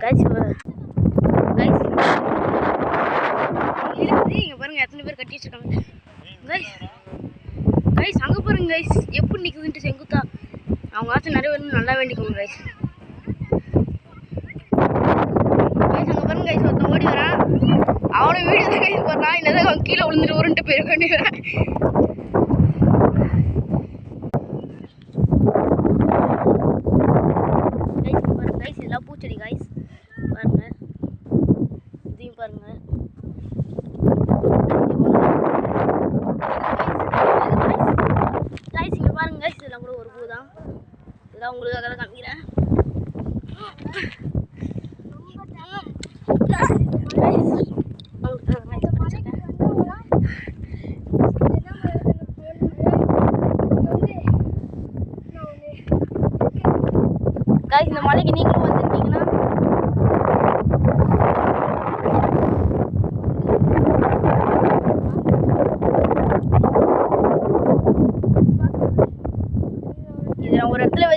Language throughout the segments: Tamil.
கைஸ் கைஸ் இங்கே பாருங்க எத்தனை பேர் கட்டி வச்சிருக்காங்க. கைஸ் கைஸ் அங்கே பாருங்க கைஸ் எப்படி நிற்குதுன்ட்டு செங்குத்தா. அவங்க ஆச்சும் நிறைய பேர் நல்லா வேண்டிக்கோங்க கைஸ். கைஸ் அங்கே பாருங்க கைஸ் ஒருத்தன் ஓடி வரான். அவனை வீடியோ தான் கைஸ் போடுறான். என்னதான் அவன் கீழே விழுந்துட்டு உருன்ட்டு போயிருக்க வேண்டியவன். கைஸ் பாருங்க கைஸ் இதெல்லாம் பூச்செடி கைஸ் பாருங்க. இதையும் பாருங்க. கைஸ் இங்கே பாருங்க கைஸ் இதெல்லாம் கூட ஒரு பூ தான். இதெல்லாம் உங்களுக்காக தான் காமிக்கிறேன். கைஸ் இந்த மலைக்கு நீங்களும் வந்திருக்கீங்கன்னா இது நான் ஒரு இடத்துல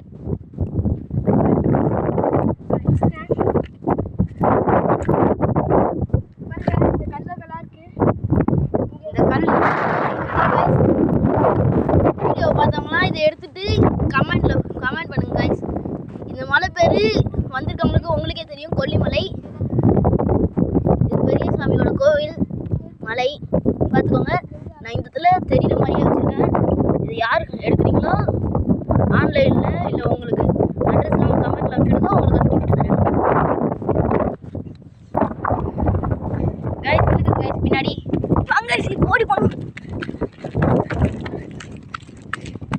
வீடியோ பார்த்தவங்களா இதை எடுத்துட்டு கமெண்ட் பண்ணுங்க கைஸ். இந்த மலை பேர் வந்திருக்கவங்களுக்கு உங்களுக்கே தெரியும், கொல்லிமலை. இது பெரிய சாமியோட கோவில் மலை பார்த்துக்கோங்க. நான் இந்த இடத்துல தெரியுற மாதிரியே வச்சுருக்கேன். இது யார் எடுக்கிறீங்களோ ஆன்லைனில் இல்லை உங்களுக்கு அட்ரஸ்லாம் கமெண்ட்டில் அனுப்பிச்சிடுங்க, உங்களுக்கு அது டிக்கெட் தரேன். கைஸ் இருக்குது கைஸ் பின்னாடி வாங்க கைஸ் ஓடி போகணும்.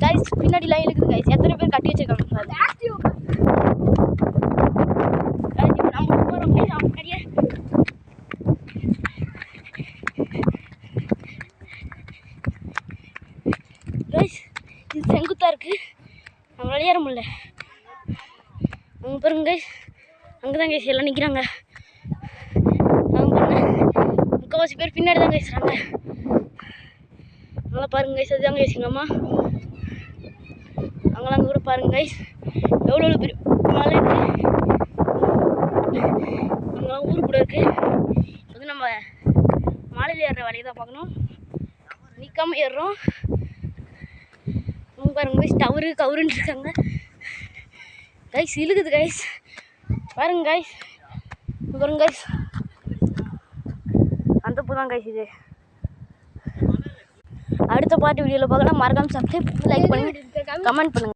கைஸ் பின்னாடி லைன் இருக்குது கைஸ். எத்தனை பேர் கட்டி வச்சிருக்காங்க கைஸ். இப்போ நம்ம போகிறோம் கைஸ். அவங்க கடியே கைஸ் இது செங்குத்தாக இருக்குது, நம்ம விளையாட முடியல. அவங்க பாருங்க கைஸ் அங்கே தான் கைஸ் எல்லாம் நிற்கிறாங்க. அவங்க பாருங்க முக்கால்வாசி பேர் பின்னாடி தான் கைஸ்றாங்க. நல்லா பாருங்க கைஸ் அதுதான் கைஸ் எங்கள் அம்மா. அவங்களாம் அங்கே கூட பாருங்க கைஸ் எவ்வளோ பெரிய மலை இருக்குது. அங்கெல்லாம் ஊர் கூட இருக்குது. வந்து நம்ம மலையில் ஏறுற வேலையை தான் பார்க்கணும். நிற்காமல் ஏறுறோம். அவங்க பாருங்க கைஸ் டவரு கவுருன்னு இருக்காங்க கைஸ். இழுக்குது கைஸ் பாருங்க கைஸ். பாருங்க கைஸ் அந்த பூ தான் கைஸ் இது. அடுத்த பாட்டு வீடியோவில் பார்க்கலாம். மறக்காமல் சப்ஸ்கிரைப் லைக் பண்ணுங்கள், கமெண்ட் பண்ணுங்கள்.